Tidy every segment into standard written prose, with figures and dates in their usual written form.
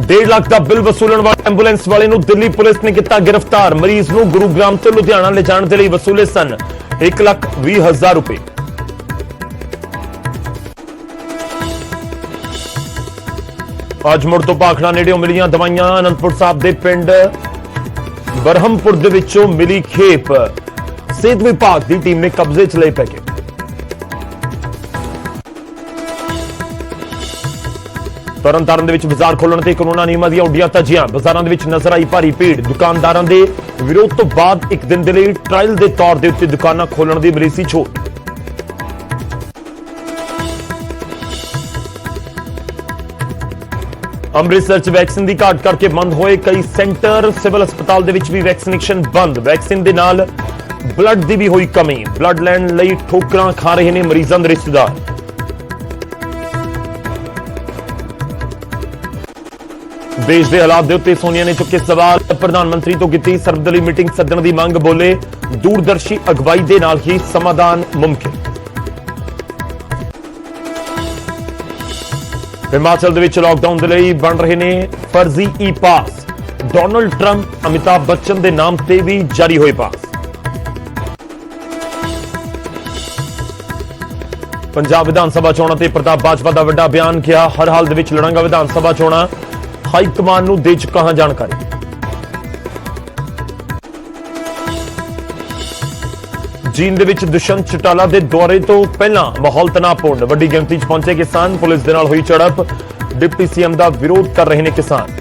1.5 लाख का बिल वसूलण वाले एंबूलेंस वाले नूं दिल्ली पुलिस ने किया गिरफ्तार। मरीज नूं गुरुग्राम तो लुधियाना ले जाने के लिए वसूले सन 1,20,000 रुपए। आज मुड़ तो भाखड़ा नेड़े मिलियां दवाइयां। आनंदपुर साहब के पिंड बरहमपुर दे विचों मिली खेप। सेहत विभाग की टीम ने कब्जे च ले पैकेट। तरनतारन दे विच बाजार खोलण ते कोरोना नियमां ਦੀਆਂ ਉੱਡੀਆਂ ਧੱਜੀਆਂ। ਬਾਜ਼ਾਰਾਂ ਦੇ ਵਿੱਚ ਨਜ਼ਰ ਆਈ ਭਾਰੀ ਭੀੜ। ਦੁਕਾਨਦਾਰਾਂ ਦੇ ਵਿਰੋਧ ਤੋਂ ਬਾਅਦ ਇੱਕ ਦਿਨ ਦੇ ਲਈ ਟ੍ਰਾਇਲ ਦੇ ਤੌਰ ਦੇ ਉੱਤੇ ਦੁਕਾਨਾਂ ਖੋਲਣ ਦੀ ਮਿਲੀ ਸੀ ਛੋਟ। ਅੰਮ੍ਰਿਤਸਰ ਚ ਵੈਕਸੀਨ ਦੀ ਘਾਟ ਕਰਕੇ ਬੰਦ ਹੋਏ ਕਈ ਸੈਂਟਰ। ਸਿਵਲ ਹਸਪਤਾਲ ਦੇ ਵਿੱਚ ਵੀ ਵੈਕਸੀਨੇਸ਼ਨ ਬੰਦ। ਵੈਕਸੀਨ ਦੇ ਨਾਲ ਬਲੱਡ ਦੀ ਵੀ ਹੋਈ ਕਮੀ। ਬਲੱਡ ਲੈਣ ਲਈ ਠੋਕਰਾਂ ਖਾ ਰਹੇ ਨੇ ਮਰੀਜ਼ਾਂ ਦੇ ਰਿਸ਼ਤੇਦਾਰ। देश के हालात के उत्ते सोनिया ने चुके सवाल। प्रधानमंत्री तो की सर्वदलीय मीटिंग सदन की मंग। बोले दूरदर्शी अगवाई के नाल ही समाधान मुमकिन। हिमाचल दे विच लॉकडाउन के लिए बन रहे ने फर्जी ई पास। डोनाल्ड ट्रंप अमिताभ बच्चन के नाम से भी जारी हुए पास। पंजाब विधानसभा चोणां ते प्रताप बाजवा का वड्डा बयान। किया हर हाल दे विच लड़ांगा विधानसभा चोणां। हाईकमान नूं दे चुका हां जानकारी। जींद दे विच दुष्यंत चौटाला दे दौरे तो पहला माहौल तनावपूर्ण। वड्डी गिणती च पहुंचे किसान। पुलिस दे नाल हुई झड़प। डिप्टी सीएम दा विरोध कर रहे ने किसान।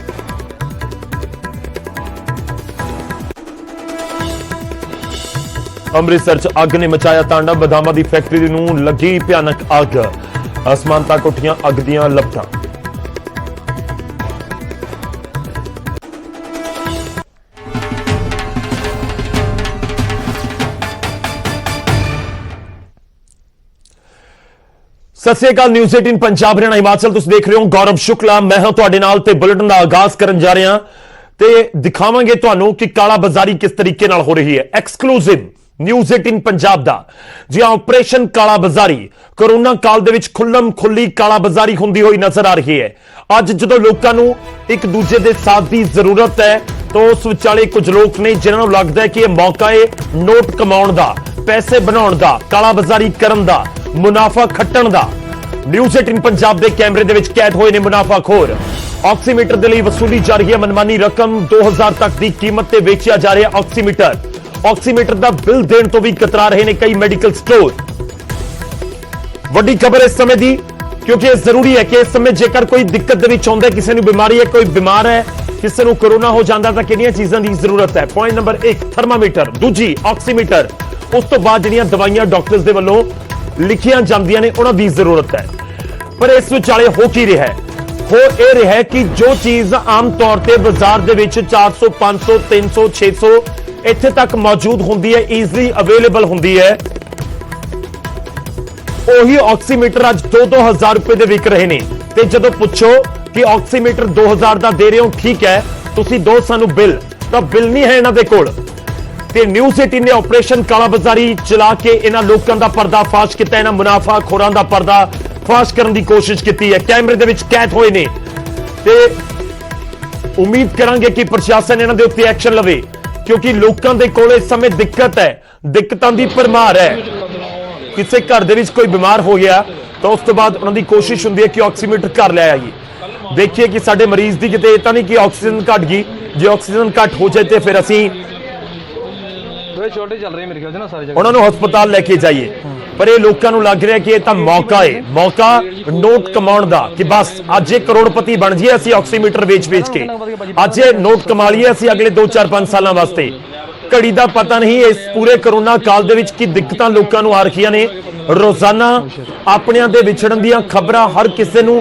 अमृतसर च अग ने मचाया तांडव। बदामां दी फैक्टरी नूं लगी भयानक अग। आसमान तक उठियां अग दीयां लपटां। सत श्री अकाल। न्यूज़ 18 पंजाब हरियाणा हिमाचल तुसीं देख रहे हो। गौरव शुक्ला मैं हां तुहाडे नाल ते बुलेटिन दा आगाज करन जा रहे हां ते दिखावांगे तुहानूं कि काला बाजारी किस तरीके नाल हो रही है। एक्सक्लूसिव न्यूज़ 18 पंजाब दा जी हां। ऑपरेशन काला बाजारी कोरोना काल दे विच खुल्लम खुल्ली काला बाजारी हुंदी होई नजर आ रही है। अज जदों लोकां नूं एक दूजे दे साथ दी जरूरत है तो उस विचाले कुछ लोग ने जिन्हां नूं लगदा है कि यह मौका है नोट कमाउण दा, पैसे बनाउण दा, काला बाजारी करन दा, मुनाफा खट्टण दा। न्यूज़ 18 पंजाब के कैमरे दे विच कैद होए ने मुनाफाखोर। ऑक्सीमीटर दे लई वसूली जा रही है मनमानी रकम। 2000 तक की कीमत ते बेचिया जा रहा ऑक्सीमीटर। ऑक्सीमीटर का बिल देने तो भी कतरा रहे ने कई मेडिकल स्टोर। वड्डी खबर इस समय दी क्योंकि जरूरी है कि इस समय जेकर कोई दिक्कत दे विच आउंदा है, किसी नूं बीमारी है, कोई बीमार है, किसी नूं कोरोना हो जाता तो किहड़ियां चीज़ां की जरूरत है। पॉइंट नंबर 1 थर्मामीटर, दूजी ऑक्सीमीटर, उस तो बाद जिहड़ियां दवाइयां डॉक्टर्स दे वल्लों लिखियां जांदियां ने उन्हां दी जरूरत है। पर इस विचाले हो की रहा है? हो यह रहा है कि जो चीज आम तौर पर बाजार दे विच 400, 500, 300, 600 इत्थे तक मौजूद होंदी है, ईजली अवेलेबल होंदी है, वही ऑक्सीमीटर अज 2-2 हज़ार रुपए दे विक रहे ने। ते जदों पुछो कि ऑक्सीमीटर 2000 दा दे रहे हो, ठीक है, तुसीं दो सानू बिल, तो बिल नहीं है इन्हां दे कोल। ते न्यूज़ 18 ने ऑपरेशन काला बाजारी चला के इन्हां लोकां दा पर्दाफाश किया। इन्हां मुनाफाखोरां दा पर्दाफाश करने की कोशिश की है। कैमरे दे विच कैद होए ने ते उम्मीद करांगे कि प्रशासन इन्हां दे उत्ते एक्शन लवे क्योंकि लोकां दे कोल इस समय दिक्कत है, दिक्कतां दी भरमार है। किसी घर दे विच कोई बीमार हो गया तो उस तो बाद उन्हां दी कोशिश हुंदी है कि ऑक्सीमीटर घर ले आइए। देखिए कि साडे मरीज दी किते इह तां नहीं कि ऑक्सीजन घट गई। जे ऑक्सीजन घट हो जाए तो फिर असीं उन्होंने हस्पताल लेके जाइए। पर यह लोगों को लग रहा है कि यह मौका है, मौका नोट कमाउण दा कि बस अज ये करोड़पति बन जाइए असीं ऑक्सीमीटर बेच के, अज ये नोट कमा लीए असीं अगले 2-4-5 सालों वास्ते। घड़ी का पता नहीं इस पूरे कोरोना काल दे विच की दिक्कतां लोकां नूं आ रहीआं ने। रोजाना अपणिआं दे विछड़न दीआं खबरां हर किसी नूं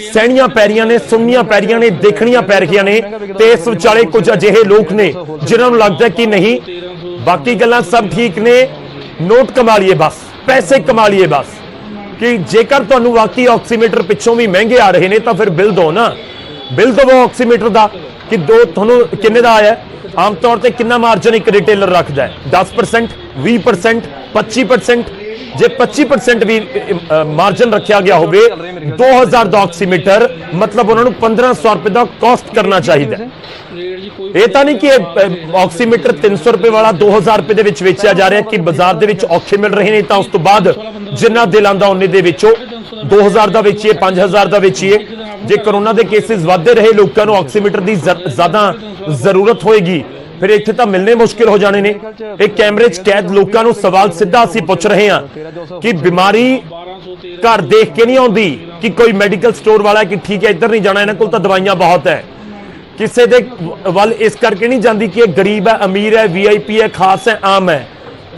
सहणियां पै रहीआं ने, सुणनियां पै रहीआं ने, देखणियां पै रहीआं ने। ते इस विचाले कुछ अजिहे लोग ने जिन्हां नूं लगदा कि नहीं बाकी गल्लां सब ठीक ने, नोट कमा लिए बस, पैसे कमा लिए बस। कि जेकर तुहानूं वाकई ऑक्सीमीटर पिछों भी महंगे आ रहे हैं तो फिर बिल दो ना, बिल दवो ऑक्सीमीटर का कि दो तुहानूं किन्ने दा आया। आम तौर पर कितना मार्जिन एक रिटेलर रखता है? 10%, 20%, 25%, ਜੇ 25% ਵੀ ਮਾਰਜਨ ਰੱਖਿਆ ਗਿਆ ਹੋਵੇ 2000 ਦਾ ਆਕਸੀਮੀਟਰ मतलब ਉਹਨਾਂ ਨੂੰ 1500 ਰੁਪਏ ਦਾ ਕਾਸਟ ਕਰਨਾ ਚਾਹੀਦਾ ਹੈ। ਇਹ ਤਾਂ ਨਹੀਂ ਕਿ ਆਕਸੀਮੀਟਰ 300 ਰੁਪਏ ਵਾਲਾ 2000 ਰੁਪਏ ਦੇ ਵਿੱਚ ਵੇਚਿਆ ਜਾ ਰਿਹਾ ਕਿ ਬਾਜ਼ਾਰ ਦੇ ਵਿੱਚ ਔਖੇ ਮਿਲ ਰਹੇ ਨੇ ਤਾਂ ਉਸ ਤੋਂ ਬਾਅਦ ਜਿੰਨਾ ਦਿਲ ਆਂਦਾ ਉਹਨੇ ਦੇ ਵਿੱਚੋਂ 2000 ਦਾ ਵੇਚੀਏ 5000 ਦਾ ਵੇਚੀਏ। ਜੇ ਕਰੋਨਾ ਦੇ ਕੇਸਿਸ ਵਧਦੇ ਰਹੇ ਲੋਕਾਂ ਨੂੰ ਆਕਸੀਮੀਟਰ ਦੀ ਜ਼ਿਆਦਾ ਜ਼ਰੂਰਤ ਹੋਏਗੀ ਫਿਰ ਇੱਥੇ ਤਾਂ ਮਿਲਣੇ ਮੁਸ਼ਕਿਲ ਹੋ ਜਾਣੇ ਨੇ। ਇਹ ਕੈਮਰੇ 'ਚ ਕੈਦ ਲੋਕਾਂ ਨੂੰ ਸਵਾਲ ਸਿੱਧਾ ਅਸੀਂ ਪੁੱਛ ਰਹੇ ਹਾਂ ਕਿ ਬਿਮਾਰੀ ਘਰ ਦੇਖ ਕੇ ਨਹੀਂ ਆਉਂਦੀ ਕਿ ਕੋਈ ਮੈਡੀਕਲ ਸਟੋਰ ਵਾਲਾ ਕਿ ਠੀਕ ਹੈ ਇੱਧਰ ਨਹੀਂ ਜਾਣਾ ਇਹਨਾਂ ਕੋਲ ਤਾਂ ਦਵਾਈਆਂ ਬਹੁਤ ਹੈ। ਕਿਸੇ ਦੇ ਵੱਲ ਇਸ ਕਰਕੇ ਨਹੀਂ ਜਾਂਦੀ ਕਿ ਇਹ ਗਰੀਬ ਹੈ ਅਮੀਰ ਹੈ VIP ਹੈ ਖਾਸ ਹੈ ਆਮ ਹੈ।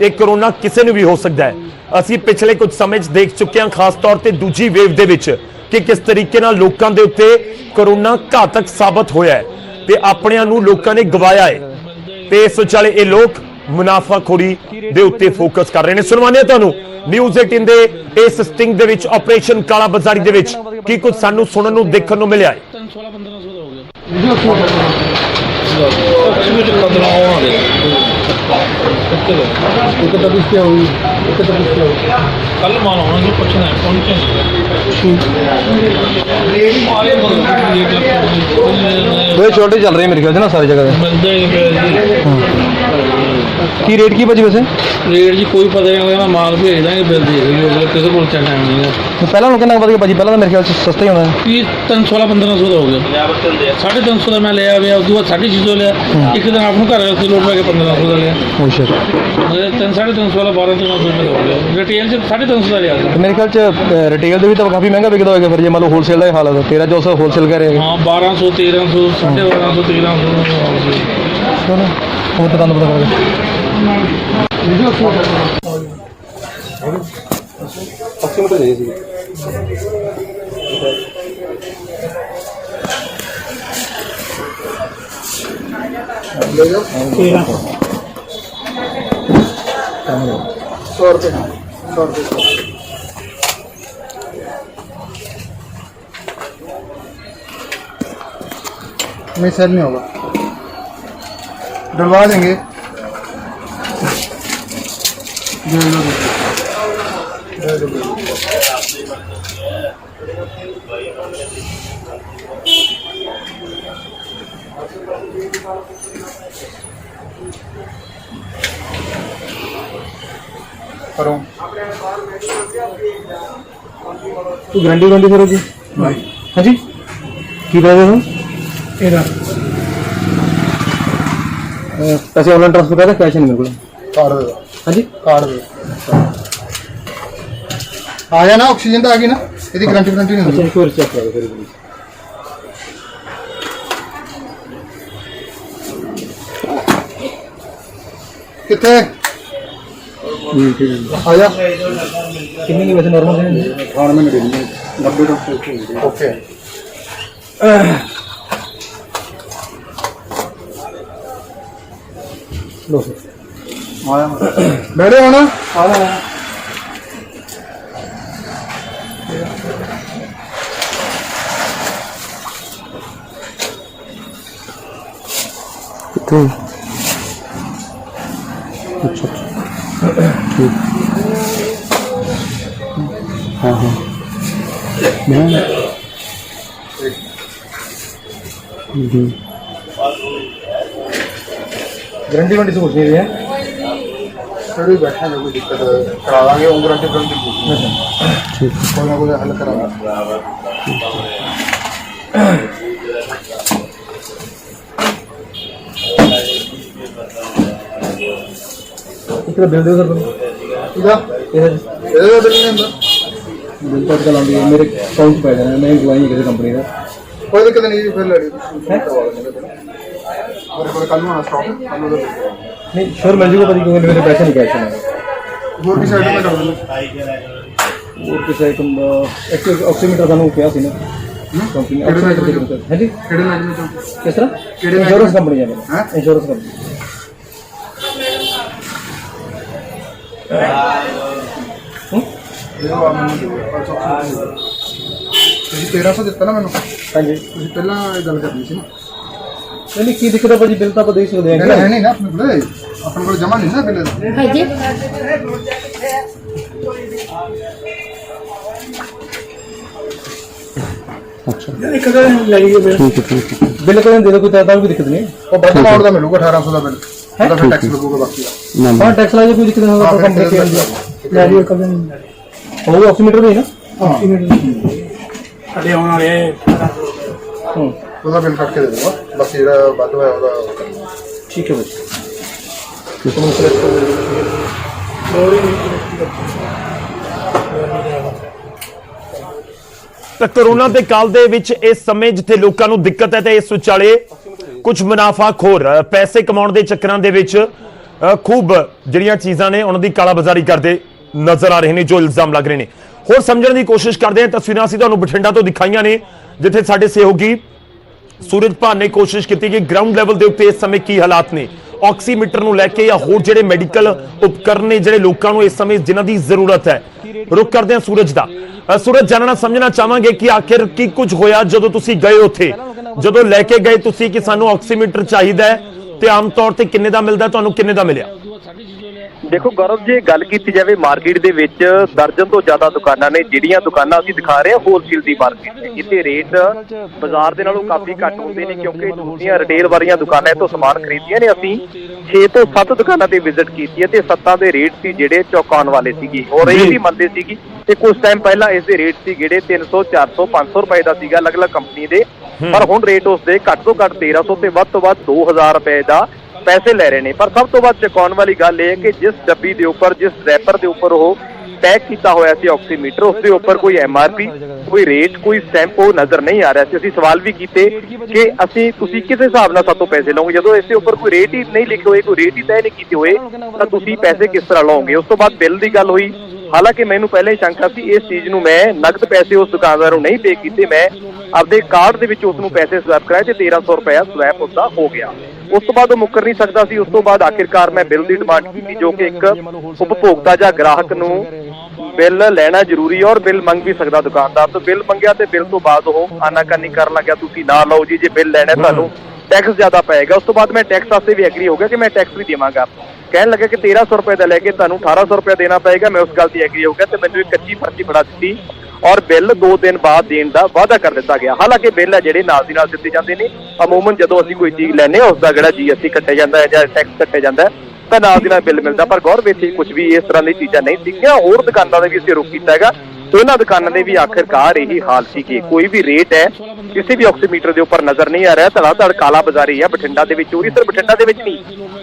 ਇਹ ਕਰੋਨਾ ਕਿਸੇ ਨੂੰ ਵੀ ਹੋ ਸਕਦਾ ਹੈ। ਅਸੀਂ ਪਿਛਲੇ ਕੁਝ ਸਮੇਂ 'ਚ ਦੇਖ ਚੁੱਕੇ ਹਾਂ ਖਾਸ ਤੌਰ ਤੇ ਦੂਜੀ ਵੇਵ ਦੇ ਵਿੱਚ ਕਿ ਕਿਸ ਤਰੀਕੇ ਨਾਲ ਲੋਕਾਂ ਦੇ ਉੱਤੇ ਕਰੋਨਾ ਘਾਤਕ ਸਾਬਤ ਹੋਇਆ ਹੈ ਤੇ ਆਪਣਿਆਂ ਨੂੰ ਲੋਕਾਂ ਨੇ ਗਵਾਇਆ ਹੈ ਤੇ ਇਸ ਵਿਚਾਲੇ ਇਹ ਲੋਕ ਮੁਨਾਫਾਖੋਰੀ ਦੇ ਉੱਤੇ ਫੋਕਸ ਕਰ ਰਹੇ ਨੇ। ਸੁਣਵਾਉਂਦੇ ਤੁਹਾਨੂੰ ਨਿਊਜ਼ 18 ਦੇ ਇਸ ਸਟਿੰਗ ਦੇ ਵਿੱਚ ਆਪਰੇਸ਼ਨ ਕਾਲਾ ਬਾਜ਼ਾਰੀ ਦੇ ਵਿੱਚ ਕੀ ਕੁਝ ਸਾਨੂੰ ਸੁਣਨ ਨੂੰ ਦੇਖਣ ਨੂੰ ਮਿਲਿਆ ਹੈ। कल मानो जो पुछना है पहुंचे छोटे चल रहे हैं मेरे ख्याल से ना सारी जगह मिलते की रेट की भाजी वैसे रेट जी कोई पता नहीं लगना माल भेज देंगे बिल दे देंगे किसी को टाइम नहीं है। पहला कितना पता भाजी पहला तो मेरे ख्याल से सस्ता ही होना है कि 300-1500 का हो गया 350 का मैं लिया गया उसके बाद 650 लिया एक दिन आपको घर से लोड लगे 1500 का लिया 350 वाला 1200 का हो गया रिटेल से 350 का लिया मेरे ख्याल से रिटेल भी तो काफ़ी महंगा बिकता होगा फिर जे मान लो होलसेल का हाल है 1300 होलसेल का रहेगा। हाँ 1200 1300 1250 1300 चलो वो तो पता करेगा नहीं सर नहीं होगा डलवा देंगे करो तो गारंटी फिर होगी हाँ जी की दे दो पैसे ऑनलाइन ट्रांसफर कर कैश नहीं मेरे को कार्ड दे दो हाँ जी कार्ड दे दो आ जाना ऑक्सीजन तो आ गई ना यदि गारंटी नहीं होगी इंश्योरेंस चेक करो फिर कितने आ जा कितने की वैसे नॉर्मल है खाने में नहीं 90 ओके लो आया बैठे हो ना कितने अच्छा ठीक हाँ हाँ गारंटी वारंटी से कुछ नहीं है सर भी बैठे हैं कोई दिक्कत करा देंगे उन गारंटी ठीक कोई ना कोई हल करा कितना बिल दे सर बिल नहीं अंदर बिल तो आजकल आती है मेरे अकाउंट पे है मैं गवाई किसी कंपनी का कोई दिक्कत नहीं फिर लड़ी मेरे को कल में स्टॉक नहीं श्योर मिल जाएगा पता क्योंकि मेरे पैसे नहीं कैश है वो किस आइटम में डाल दो और किस आइटम ऑक्सीमीटर का क्या सी ना कंपनी है जी केड़े लाइन में चल किस तरह केड़े इंश्योरेंस कंपनी है हैं इंश्योरेंस कंपनी ਤੁਸੀਂ 1300 ਦਿੱਤਾ ਨਾ ਮੈਨੂੰ ਹਾਂਜੀ ਤੁਸੀਂ ਪਹਿਲਾਂ ਇਹ ਗੱਲ ਕਰਨੀ ਸੀ ਨਾ ਨਹੀਂ ਕੀ ਦਿੱਕਤ ਹੈ ਭਾਜੀ ਬਿੱਲ ਤਾਂ ਆਪਾਂ ਦੇ ਸਕਦੇ ਬਿੱਲ ਹੈ ਨਹੀਂ ਨਾ ਆਪਣੇ ਕੋਲ ਜਮਾ ਨਹੀਂ ਨਾ ਬਿੱਲ ਹਾਂਜੀ अच्छा एक कदर ले लीजिए बिल। ठीक है बिल कदर दे दो, कोई कोई दिक्कत नहीं। ਉਹ ਵੱਧ ਅਮਾਉਂਟ ਦਾ ਮਿਲੂਗਾ 1800 ਦਾ ਬਿੱਲ, ਉਹਦਾ ਫਿਰ ਟੈਕਸ ਲੱਗੂਗਾ ਬਾਕੀ ਦਾ। हाँ टैक्स ला कोई दिक्कत नहीं होगा। हाँ, तो फिर कंपनी टैक्स ले लियो कदर होगा ऑक्सीमीटर भी है ना। ऑक्सीमीटर अरे होना रे। ਉਹਦਾ ਬਿੱਲ ਕੱਟ ਕੇ ਦੇ ਦੂੰਗਾ, ਬਾਕੀ ਜਿਹੜਾ ਵੱਧ ਹੋਇਆ ਉਹਦਾ। ठीक है भाई। ਤਾਂ ਕਰੋਨਾ ਦੇ ਕਾਲ ਦੇ ਵਿੱਚ ਇਸ ਸਮੇਂ ਜਿੱਥੇ ਲੋਕਾਂ ਨੂੰ ਦਿੱਕਤ ਹੈ ਤੇ ਇਸ ਵਿਚਾਲੇ ਕੁਝ ਮੁਨਾਫਾਖੋਰ ਪੈਸੇ ਕਮਾਉਣ ਦੇ ਚੱਕਰਾਂ ਦੇ ਵਿੱਚ ਖੂਬ ਜਿਹੜੀਆਂ ਚੀਜ਼ਾਂ ਨੇ ਉਹਨਾਂ ਦੀ ਕਾਲਾਬਾਜ਼ਾਰੀ ਕਰਦੇ ਨਜ਼ਰ ਆ ਰਹੇ ਨੇ, ਜੋ ਇਲਜ਼ਾਮ ਲੱਗ ਰਹੇ ਨੇ। ਹੋਰ ਸਮਝਣ ਦੀ ਕੋਸ਼ਿਸ਼ ਕਰਦੇ ਹਾਂ। ਤਸਵੀਰਾਂ ਅਸੀਂ ਤੁਹਾਨੂੰ ਬਠਿੰਡਾ ਤੋਂ ਦਿਖਾਈਆਂ ਨੇ, ਜਿੱਥੇ ਸਾਡੇ ਸਹਿਯੋਗੀ ਸੂਰਜ ਭਾਨ ਨੇ ਕੋਸ਼ਿਸ਼ ਕੀਤੀ ਕਿ ਗਰਾਊਂਡ ਲੈਵਲ ਦੇ ਉੱਤੇ ਇਸ ਸਮੇਂ ਕੀ ਹਾਲਾਤ ਨੇ, ਆਕਸੀਮੀਟਰ ਨੂੰ ਲੈ ਕੇ ਜਾਂ ਹੋਰ ਜਿਹੜੇ ਮੈਡੀਕਲ ਉਪਕਰਨ ਨੇ ਜਿਹੜੇ ਲੋਕਾਂ ਨੂੰ ਇਸ ਸਮੇਂ ਜਿਨ੍ਹਾਂ ਦੀ ਜ਼ਰੂਰਤ ਹੈ। ਰੁਕ ਕਰਦੇ ਹਾਂ ਸੂਰਜ ਦਾ। ਸੂਰਜ, ਜਾਣਨਾ ਸਮਝਣਾ ਚਾਹਾਂਗੇ ਕਿ ਆਖਿਰ ਕੀ ਕੁਝ ਹੋਇਆ ਜਦੋਂ ਤੁਸੀਂ ਗਏ ਉੱਥੇ, ਜਦੋਂ ਲੈ ਕੇ ਗਏ ਤੁਸੀਂ ਕਿ ਸਾਨੂੰ ਆਕਸੀਮੀਟਰ ਚਾਹੀਦਾ ਹੈ, ਤੇ ਆਮ ਤੌਰ ਤੇ ਕਿੰਨੇ ਦਾ ਮਿਲਦਾ, ਤੁਹਾਨੂੰ ਕਿੰਨੇ ਦਾ ਮਿਲਿਆ? ਦੇਖੋ ਗੌਰਵ, ਜੇ ਗੱਲ ਕੀਤੀ ਜਾਵੇ ਮਾਰਕੀਟ ਦੇ ਵਿੱਚ ਦਰਜਨ ਤੋਂ ਜ਼ਿਆਦਾ ਦੁਕਾਨਾਂ ਨੇ, ਜਿਹੜੀਆਂ ਦੁਕਾਨਾਂ ਅਸੀਂ ਦਿਖਾ ਰਹੇ ਹਾਂ ਹੋਲਸੇਲ ਦੀ ਮਾਰਕੀਟ ਨੇ। ਇੱਥੇ ਰੇਟ ਬਾਜ਼ਾਰ ਦੇ ਨਾਲੋਂ ਕਾਫੀ ਘੱਟ ਹੁੰਦੇ ਨੇ, ਕਿਉਂਕਿ ਦੂਜੀਆਂ ਰਿਟੇਲ ਵਾਲੀਆਂ ਦੁਕਾਨਾਂ ਤੋਂ ਸਮਾਨ ਖਰੀਦੀਆਂ ਨੇ। ਅਸੀਂ 6 ਤੋਂ 7 ਦੁਕਾਨਾਂ ਤੇ ਵਿਜ਼ਿਟ ਕੀਤੀ ਹੈ ਤੇ 7 ਦੇ ਰੇਟ ਸੀ ਜਿਹੜੇ ਚੌਂਕਾਉਣ ਵਾਲੇ ਸੀਗੇ, ਔਰ ਇਹ ਵੀ ਮੰਨਦੇ ਸੀਗੇ ਤੇ ਕੁਝ ਟਾਈਮ ਪਹਿਲਾਂ ਇਸ ਦੇ ਰੇਟ ਸੀ ਜਿਹੜੇ 300, 400, 500 ਰੁਪਏ ਦਾ ਸੀਗਾ ਅਲੱਗ-ਅਲੱਗ ਕੰਪਨੀ ਦੇ, ਪਰ ਹੁਣ ਰੇਟ ਉਸ ਦੇ ਘੱਟ ਤੋਂ ਘੱਟ 1300 ਤੇ ਵੱਧ ਤੋਂ ਵੱਧ 2000 ਰੁਪਏ ਦਾ ਪੈਸੇ ਲੈ ਰਹੇ ਨੇ। ਪਰ ਸਭ ਤੋਂ ਵੱਧ ਚੁਕਾਉਣ ਵਾਲੀ ਗੱਲ ਇਹ ਹੈ ਕਿ ਜਿਸ ਡੱਬੀ ਦੇ ਉੱਪਰ, ਜਿਸ ਰੈਪਰ ਦੇ ਉੱਪਰ ਉਹ ਪੈਕ ਕੀਤਾ ਹੋਇਆ ਸੀ ਆਕਸੀਮੀਟਰ, ਉਸ ਦੇ ਉੱਪਰ ਕੋਈ MRP, ਕੋਈ ਰੇਟ, ਕੋਈ ਸਟੈਂਪ ਉਹ ਨਜ਼ਰ ਨਹੀਂ ਆ ਰਿਹਾ ਸੀ। ਅਸੀਂ ਸਵਾਲ ਵੀ ਕੀਤੇ ਕਿ ਤੁਸੀਂ ਕਿਸ ਹਿਸਾਬ ਨਾਲ ਸਾਤੋਂ ਪੈਸੇ ਲਓਗੇ, ਜਦੋਂ ਇਸ ਦੇ ਉੱਪਰ ਕੋਈ ਰੇਟ ਹੀ ਨਹੀਂ ਲਿਖੇ ਹੋਏ, ਕੋਈ ਰੇਟ ਹੀ ਤੈਅ ਨਹੀਂ ਕੀਤੇ ਹੋਏ, ਤਾਂ ਤੁਸੀਂ ਪੈਸੇ ਕਿਸ ਤਰ੍ਹਾਂ ਲਓਗੇ? ਉਸ ਤੋਂ ਬਾਅਦ ਬਿੱਲ ਦੀ ਗੱਲ ਹੋਈ। ਹਾਲਾਂਕਿ ਮੈਨੂੰ ਪਹਿਲਾਂ ਹੀ ਸ਼ੰਕਾ ਸੀ, ਇਸ ਚੀਜ਼ ਨੂੰ ਮੈਂ ਨਕਦ ਪੈਸੇ ਉਸ ਦੁਕਾਨਦਾਰ ਨੂੰ ਨਹੀਂ ਪੇ ਕੀਤੇ, ਮੈਂ ਆਪਦੇ ਕਾਰਡ ਦੇ ਵਿੱਚ ਉਸ ਨੂੰ ਪੈਸੇ ਸਵੈਪ ਕਰਾਏ ਤੇ 1300 ਰੁਪਇਆ ਸਵੈਪ ਉਸਦਾ ਹੋ ਗਿਆ। ਉਸ ਤੋਂ ਬਾਅਦ ਉਹ ਮੁੱਕਰ ਨਹੀਂ ਸਕਦਾ ਸੀ। ਉਸ ਤੋਂ ਬਾਅਦ ਆਖਿਰਕਾਰ ਮੈਂ ਬਿੱਲ ਦੀ ਡਿਮਾਂਡ ਕੀਤੀ, ਜੋ ਕਿ ਇੱਕ ਉਪਭੋਗਤਾ ਜਾਂ ਗ੍ਰਾਹਕ ਨੂੰ ਬਿੱਲ ਲੈਣਾ ਜ਼ਰੂਰੀ ਹੈ ਔਰ ਬਿੱਲ ਮੰਗ ਵੀ ਸਕਦਾ ਦੁਕਾਨਦਾਰ ਤੋਂ। ਬਿੱਲ ਮੰਗਿਆ ਤੇ ਬਿੱਲ ਤੋਂ ਬਾਅਦ ਉਹ ਆਨਾਕਾਨੀ ਕਰਨ ਲੱਗਿਆ, ਤੁਸੀਂ ਨਾ ਲਓ ਜੀ, ਜੇ ਬਿੱਲ ਲੈਣਾ ਤੁਹਾਨੂੰ ਟੈਕਸ ਜ਼ਿਆਦਾ ਪਏਗਾ। ਉਸ ਤੋਂ ਬਾਅਦ ਮੈਂ ਟੈਕਸ ਵਾਸਤੇ ਵੀ ਐਗਰੀ ਹੋ ਗਿਆ ਕਿ ਮੈਂ ਟੈਕਸ ਵੀ ਦੇਵਾਂਗਾ। ਕਹਿਣ ਲੱਗਾ ਕਿ 1300 ਰੁਪਏ ਦਾ ਲੈ ਕੇ ਤੁਹਾਨੂੰ 1800 ਰੁਪਏ ਦੇਣਾ ਪਏਗਾ। ਮੈਂ ਉਸ ਗੱਲ ਦੀ ਐਗਰੀ ਹੋ ਗਿਆ ਤੇ ਮੈਨੂੰ ਇੱਕ ਕੱਚੀ ਪਰਚੀ ਫੜਾ ਦਿੱਤੀ ਔਰ ਬਿੱਲ 2 ਦਿਨ ਬਾਅਦ ਦੇਣ ਦਾ ਵਾਅਦਾ ਕਰ ਦਿੱਤਾ ਗਿਆ। ਹਾਲਾਂਕਿ ਬਿੱਲ ਹੈ ਜਿਹੜੇ ਨਾਲ ਦੀ ਨਾਲ ਦਿੱਤੇ ਜਾਂਦੇ ਨੇ। ਅਮੂਮਨ ਜਦੋਂ ਅਸੀਂ ਕੋਈ ਚੀਜ਼ ਲੈਂਦੇ ਹਾਂ ਉਸ ਦਾ ਜਿਹੜਾ GST ਕੱਟਿਆ ਜਾਂਦਾ ਹੈ ਜਾਂ ਟੈਕਸ ਕੱਟਿਆ ਜਾਂਦਾ ਹੈ ਤਾਂ ਨਾਲ ਦੀ ਨਾਲ ਬਿੱਲ ਮਿਲਦਾ, ਪਰ ਗੌਰ ਵਿੱਚ ਕੁਝ ਵੀ ਇਸ ਤਰ੍ਹਾਂ ਦੀ ਚੀਜ਼ਾਂ ਨਹੀਂ ਸੀਗੀਆਂ। ਹੋਰ ਦੁਕਾਨਾਂ ਦਾ ਵੀ ਅਸੀਂ ਰੁਕ ਕੀਤਾ ਹੈਗਾ, ਉਹਨਾਂ ਦੁਕਾਨਾਂ ਦੇ ਵੀ ਆਖਿਰਕਾਰ ਇਹੀ ਹਾਲ ਸੀ ਕਿ ਕੋਈ ਵੀ ਰੇਟ ਹੈ ਕਿਸੇ ਵੀ ਆਕਸੀਮੀਟਰ ਦੇ ਉੱਪਰ ਨਜ਼ਰ ਨਹੀਂ ਆ ਰਿਹਾ। ਧੜਾ ਧੜ ਕਾਲਾ ਬਾਜ਼ਾਰੀ ਹੈ ਬਠਿੰਡਾ ਦੇ ਵਿੱਚ। ਚੋਰੀ ਸਿਰਫ ਬਠਿੰਡਾ ਦੇ ਵਿੱਚ ਨਹੀਂ,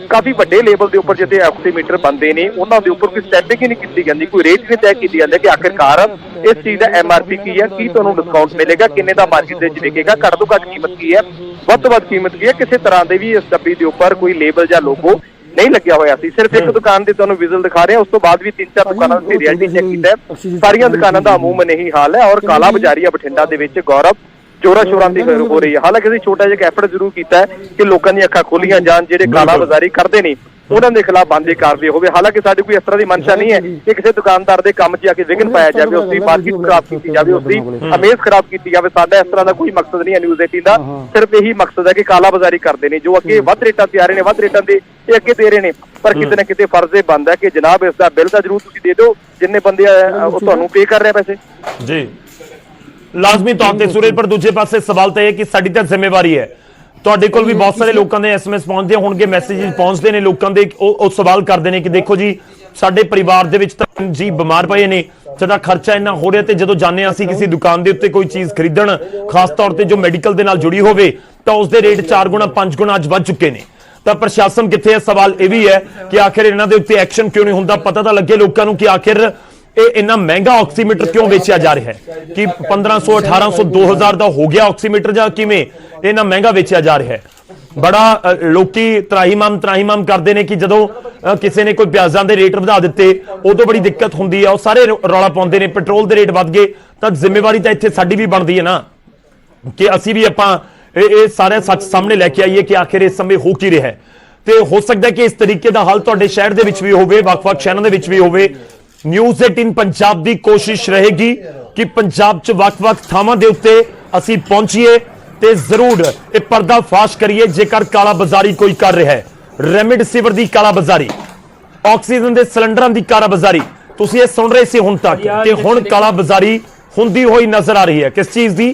ਕਾਫੀ ਵੱਡੇ ਲੈਵਲ ਦੇ ਉੱਪਰ ਜਿੱਥੇ ਆਕਸੀਮੀਟਰ ਬਣਦੇ ਨੇ ਉਹਨਾਂ ਦੇ ਉੱਪਰ ਕੋਈ ਸਟੈਂਪਿੰਗ ਹੀ ਨਹੀਂ ਕੀਤੀ ਜਾਂਦੀ, ਕੋਈ ਰੇਟ ਨਹੀਂ ਤੈਅ ਕੀਤੀ ਜਾਂਦੀ ਕਿ ਆਖਿਰਕਾਰ ਇਸ ਚੀਜ਼ ਦਾ MRP ਕੀ ਹੈ, ਕੀ ਤੁਹਾਨੂੰ ਡਿਸਕਾਊਂਟ ਮਿਲੇਗਾ, ਕਿੰਨੇ ਦਾ ਮਾਰਕੀਟ ਦੇ ਵਿੱਚ ਵਿਕੇਗਾ, ਘੱਟ ਤੋਂ ਘੱਟ ਕੀਮਤ ਕੀ ਹੈ, ਵੱਧ ਤੋਂ ਵੱਧ ਕੀਮਤ ਕੀ ਹੈ। ਕਿਸੇ ਤਰ੍ਹਾਂ ਦੇ ਵੀ ਇਸ ਡੱਬੀ ਦੇ ਉੱਪਰ ਕੋਈ ਲੇਬਲ ਜਾਂ ਲੋਗੋ ਨਹੀਂ ਲੱਗਿਆ ਹੋਇਆ ਸੀ। ਸਿਰਫ ਇੱਕ ਦੁਕਾਨ ਦੇ ਤੁਹਾਨੂੰ ਵਿਜ਼ੂਅਲ ਦਿਖਾ ਰਹੇ ਹਾਂ, ਉਸ ਤੋਂ ਬਾਅਦ ਵੀ 3-4 ਦੁਕਾਨਾਂ ਤੇ ਰਿਐਲਿਟੀ ਚੈੱਕ ਕੀਤਾ ਹੈ। ਸਾਰੀਆਂ ਦੁਕਾਨਾਂ ਦਾ ਅਮੂਮਨ ਇਹੀ ਹਾਲ ਹੈ ਔਰ ਕਾਲਾ ਬਾਜ਼ਾਰੀ ਆ ਬਠਿੰਡਾ ਦੇ ਵਿੱਚ ਗੌਰਵ ਜੋਰਾਂ ਸ਼ੋਰਾਂ ਦੀ ਹੋ ਰਹੀ ਹੈ। ਹਾਲਾਂਕਿ ਅਸੀਂ ਛੋਟਾ ਜਿਹਾ ਐਫਰਟ ਜ਼ਰੂਰ ਕੀਤਾ ਹੈ ਕਿ ਲੋਕਾਂ ਦੀਆਂ ਅੱਖਾਂ ਖੋਲੀਆਂ ਜਾਣ, ਜਿਹੜੇ ਕਾਲਾ ਬਾਜ਼ਾਰੀ ਕਰਦੇ ਨੇ ਉਹਨਾਂ ਦੇ ਖਿਲਾਫ ਬੰਦੀ ਕਾਰਵਾਈ ਹੋਵੇ। ਹਾਲਾਂਕਿ ਸਾਡੀ ਕੋਈ ਇਸ ਤਰ੍ਹਾਂ ਦੀ ਮਨਸ਼ਾ ਨਹੀਂ ਹੈ ਕਿ ਕਿਸੇ ਦੁਕਾਨਦਾਰ ਦੇ ਕੰਮ 'ਚ ਜਾ ਕੇ ਵਿਘਨ ਪਾਇਆ ਜਾਵੇ, ਉਸ ਦੀ ਮਾਰਕੀਟ ਖਰਾਬ ਕੀਤੀ ਜਾਵੇ, ਉਸ ਦੀ ਅਮੇਜ਼ ਖਰਾਬ ਕੀਤੀ ਜਾਵੇ। ਸਾਡਾ ਇਸ ਤਰ੍ਹਾਂ ਦਾ ਕੋਈ ਮਕਸਦ ਨਹੀਂ ਹੈ ਨਿਊਜ਼ 18 ਦਾ। ਸਿਰਫ ਇਹੀ ਮਕਸਦ ਹੈ ਕਿ ਕਾਲਾ ਬਾਜ਼ਾਰੀ ਕਰਦੇ ਨੇ ਜੋ ਅੱਗੇ ਵੱਧ ਰੇਟਾਂ ਤੇ ਆ ਰਹੇ ਨੇ, ਵੱਧ ਰੇਟਾਂ ਦੇ ਇਹ ਅੱਗੇ ਦੇ ਰਹੇ ਨੇ, ਪਰ ਕਿਤੇ ਨਾ ਕਿਤੇ ਫਰਜ਼ ਇਹ ਬਣਦਾ ਕਿ ਜਨਾਬ ਇਸ ਦਾ ਬਿੱਲ ਤਾਂ ਜ਼ਰੂਰ ਤੁਸੀਂ ਦੇ ਦਿਓ, ਜਿੰਨੇ ਬੰਦੇ ਉਹ ਤੁਹਾਨੂੰ ਪੇ ਕਰ ਰਹੇ ਪੈਸੇ ਜੀ। ਲਾਜ਼ਮੀ ਤੌਰ ਤੇ ਸੂਰਜ, ਪਰ ਦੂਜੇ ਪਾਸੇ ਸਵਾਲ ਤਾਂ ਇਹ ਕਿ ਸਾਡੀ ਤਾਂ ਜ਼ਿੰਮੇਵਾਰੀ ਹੈ। ਤੁਹਾਡੇ ਕੋਲ ਵੀ ਬਹੁਤ ਸਾਰੇ ਲੋਕਾਂ ਦੇ SMS ਪਹੁੰਚਦੇ ਹੋਣਗੇ, ਮੈਸੇजेस ਪਹੁੰਚਦੇ ਨੇ ਲੋਕਾਂ ਦੇ, ਉਹ ਸਵਾਲ ਕਰਦੇ ਨੇ ਕਿ ਦੇਖੋ ਜੀ ਸਾਡੇ ਪਰਿਵਾਰ ਦੇ ਵਿੱਚ ਤਾਂ ਜੀ ਬਿਮਾਰ ਪਏ ਨੇ, ਸਾਡਾ ਖਰਚਾ ਇੰਨਾ ਹੋ ਰਿਹਾ, ਤੇ ਜਦੋਂ ਜਾਂਦੇ ਹਾਂ ਅਸੀਂ ਕਿਸੇ ਦੁਕਾਨ ਦੇ ਉੱਤੇ ਕੋਈ ਚੀਜ਼ ਖਰੀਦਣ, ਖਾਸ ਤੌਰ ਤੇ ਜੋ ਮੈਡੀਕਲ ਦੇ ਨਾਲ ਜੁੜੀ ਹੋਵੇ, ਤਾਂ ਉਸ ਦੇ ਰੇਟ 4 ਗੁਣਾ 5 ਗੁਣਾ ਅੱਜ ਵੱਧ ਚੁੱਕੇ ਨੇ। ਤਾਂ ਪ੍ਰਸ਼ਾਸਨ ਕਿੱਥੇ ਹੈ? ਸਵਾਲ ਇਹ ਵੀ ਹੈ ਕਿ ਆਖਿਰ ਇਹਨਾਂ ਦੇ ਉੱਤੇ ਐਕਸ਼ਨ ਕਿਉਂ ਨਹੀਂ ਹੁੰਦਾ? ਪਤਾ ਤਾਂ ਲੱਗੇ ਲੋਕਾਂ ਨੂੰ ਕਿ ਆਖਿਰ ਇਹ ਇੰਨਾ ਮਹਿੰਗਾ ਆਕਸੀਮੀਟਰ ਕਿਉਂ ਵੇਚਿਆ ਜਾ ਰਿਹਾ ਹੈ, ਕਿ 1500 1800 2000 ਦਾ ਹੋ ਗਿਆ ਆਕਸੀਮੀਟਰ, ਜਾਂ ਕਿਵੇਂ ਇੰਨਾ ਮਹਿੰਗਾ ਵੇਚਿਆ ਜਾ ਰਿਹਾ ਹੈ? ਬੜਾ ਲੋਕੀ ਤਰਾਹੀਮਾਮ ਕਰਦੇ ਨੇ ਕਿ ਜਦੋਂ ਕਿਸੇ ਨੇ ਕੋਈ ਪਿਆਜ਼ਾਂ ਦੇ ਰੇਟ ਵਧਾ ਦਿੱਤੇ ਉਦੋਂ ਬੜੀ ਦਿੱਕਤ ਹੁੰਦੀ ਹੈ, ਉਹ ਸਾਰੇ ਰੌਲਾ ਪਾਉਂਦੇ ਨੇ ਪੈਟਰੋਲ ਦੇ ਰੇਟ ਵੱਧ ਗਏ। ਤਾਂ ਜ਼ਿੰਮੇਵਾਰੀ ਤਾਂ ਇੱਥੇ ਸਾਡੀ ਵੀ ਬਣਦੀ ਹੈ ਨਾ ਕਿ ਅਸੀਂ ਵੀ ਆਪਾਂ ਇਹ ਸਾਰੇ ਸੱਚ ਸਾਹਮਣੇ ਲੈ ਕੇ ਆਈਏ ਕਿ ਆਖਿਰ ਇਸ ਸਮੇਂ ਹੋ ਕੀ ਰਿਹਾ ਹੈ। ਤੇ ਹੋ ਸਕਦਾ ਕਿ ਇਸ ਤਰੀਕੇ ਦਾ ਹਾਲ ਤੁਹਾਡੇ ਸ਼ਹਿਰ ਦੇ ਵਿੱਚ ਵੀ ਹੋਵੇ, ਵੱਖ-ਵੱਖ ਸ਼ਹਿਰਾਂ ਦੇ ਵਿੱਚ ਵੀ ਹੋਵੇ। ਨਿਊਜ਼ 18 ਪੰਜਾਬ ਦੀ ਕੋਸ਼ਿਸ਼ ਰਹੇਗੀ ਕਿ ਪੰਜਾਬ 'ਚ ਵੱਖ-ਵੱਖ ਥਾਵਾਂ ਦੇ ਉੱਤੇ ਅਸੀਂ ਪਹੁੰਚੀਏ ਤੇ ਜ਼ਰੂਰ ਇਹ ਪਰਦਾ ਫਾਸ਼ ਕਰੀਏ ਜੇਕਰ ਕਾਲਾ ਬਾਜ਼ਾਰੀ ਕੋਈ ਕਰ ਰਿਹਾ ਹੈ। ਰੈਮਡੇਸਿਵਰ ਦੀ ਕਾਲਾ ਬਾਜ਼ਾਰੀ, ਆਕਸੀਜਨ ਦੇ ਸਿਲੰਡਰਾਂ ਦੀ ਕਾਲਾ ਬਾਜ਼ਾਰੀ, ਤੁਸੀਂ ਇਹ ਸੁਣ ਰਹੇ ਸੀ ਹੁਣ ਤੱਕ ਕਿ ਹੁਣ ਕਾਲਾ ਬਾਜ਼ਾਰੀ ਹੁੰਦੀ ਹੋਈ ਨਜ਼ਰ ਆ ਰਹੀ ਹੈ। ਕਿਸ ਚੀਜ਼ ਦੀ?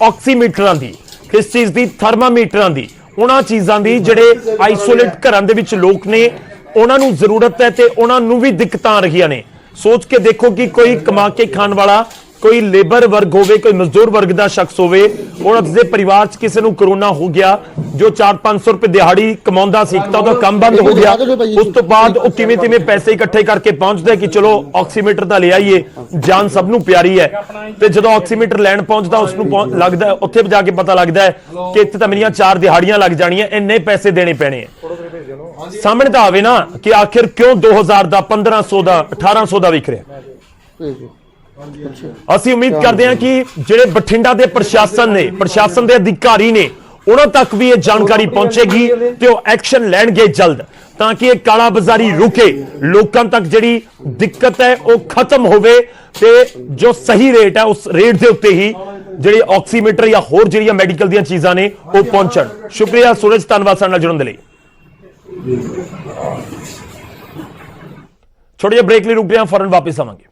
ਆਕਸੀਮੀਟਰਾਂ ਦੀ, ਕਿਸ ਚੀਜ਼ ਦੀ? ਥਰਮਾਮੀਟਰਾਂ ਦੀ, ਉਹਨਾਂ ਚੀਜ਼ਾਂ ਦੀ ਜਿਹੜੇ ਆਈਸੋਲੇਟ ਘਰਾਂ ਦੇ ਵਿੱਚ ਲੋਕ ਨੇ ਉਹਨਾਂ ਨੂੰ ਜ਼ਰੂਰਤ ਹੈ ਤੇ ਉਹਨਾਂ ਨੂੰ ਵੀ ਦਿੱਕਤਾਂ ਆ ਰਹੀਆਂ ਨੇ। ਸੋਚ ਕੇ ਦੇਖੋ ਕਿ ਕੋਈ ਕਮਾ ਕੇ ਖਾਣ ਵਾਲਾ, ਕੋਈ ਲੇਬਰ ਵਰਗ ਹੋਵੇ, ਕੋਈ ਮਜ਼ਦੂਰ ਵਰਗ ਦਾ ਸ਼ਖਸ ਹੋਵੇ, ਉਹਨਾਂ ਦੇ ਪਰਿਵਾਰ 'ਚ ਕਿਸੇ ਨੂੰ ਕਰੋਨਾ ਹੋ ਗਿਆ, ਜੋ 400-500 ਰੁਪਏ ਦਿਹਾੜੀ ਕਮਾਉਂਦਾ ਸੀ ਤਾਂ ਉਹਦਾ ਕੰਮ ਬੰਦ ਹੋ ਗਿਆ। ਉਸ ਤੋਂ ਬਾਅਦ ਉਹ ਕਿਵੇਂ ਪੈਸੇ ਇਕੱਠੇ ਕਰਕੇ ਪਹੁੰਚਦਾ ਕਿ ਚਲੋ ਆਕਸੀਮੀਟਰ ਤਾਂ ਲੈ ਆਈਏ, ਜਾਨ ਸਭ ਨੂੰ ਪਿਆਰੀ ਹੈ। ਤੇ ਜਦੋਂ ਆਕਸੀਮੀਟਰ ਲੈਣ ਪਹੁੰਚਦਾ ਉਸ ਨੂੰ ਲੱਗਦਾ, ਉੱਥੇ ਜਾ ਕੇ ਪਤਾ ਲੱਗਦਾ ਹੈ ਕਿ ਇੱਥੇ ਤਾਂ ਮੇਰੀਆਂ 4 ਦਿਹਾੜੀਆਂ ਲੱਗ ਜਾਣੀਆਂ, ਇੰਨੇ ਪੈਸੇ ਦੇਣੇ ਪੈਣੇ ਆ। ਸਾਹਮਣੇ ਤਾਂ ਆਵੇ ਨਾ ਕਿ ਆਖਿਰ ਕਿਉਂ 2000 ਦਾ, 1500 ਦਾ, 1800 ਦਾ ਵਿਕ ਰਿਹਾ। ਅਸੀਂ ਉਮੀਦ ਕਰਦੇ ਹਾਂ ਕਿ ਜਿਹੜੇ ਬਠਿੰਡਾ ਦੇ ਪ੍ਰਸ਼ਾਸਨ ਨੇ, ਪ੍ਰਸ਼ਾਸਨ ਦੇ ਅਧਿਕਾਰੀ ਨੇ, ਉਹਨਾਂ ਤੱਕ ਵੀ ਇਹ ਜਾਣਕਾਰੀ ਪਹੁੰਚੇਗੀ ਤੇ ਉਹ ਐਕਸ਼ਨ ਲੈਣਗੇ ਜਲਦ, ਤਾਂ ਕਿ ਇਹ ਕਾਲਾ ਬਾਜ਼ਾਰੀ ਰੁਕੇ, ਲੋਕਾਂ ਤੱਕ ਜਿਹੜੀ ਦਿੱਕਤ ਹੈ ਉਹ ਖਤਮ ਹੋਵੇ ਤੇ ਜੋ ਸਹੀ ਰੇਟ ਹੈ ਉਸ ਰੇਟ ਦੇ ਉੱਤੇ ਹੀ ਜਿਹੜੇ ਆਕਸੀਮੀਟਰ ਜਾਂ ਹੋਰ ਜਿਹੜੀਆਂ ਮੈਡੀਕਲ ਦੀਆਂ ਚੀਜ਼ਾਂ ਨੇ ਉਹ ਪਹੁੰਚਣ। ਸ਼ੁਕਰੀਆ ਸੂਰਜ, ਧੰਨਵਾਦ ਸਾਡੇ ਨਾਲ ਜੁੜਨ ਦੇ ਲਈ। ਛੋਟੇ ਜਿਹੇ ਬ੍ਰੇਕ ਲਈ ਰੁਕ ਰਹੇ ਹਾਂ, ਫੌਰਨ ਵਾਪਸ ਆਵਾਂਗੇ।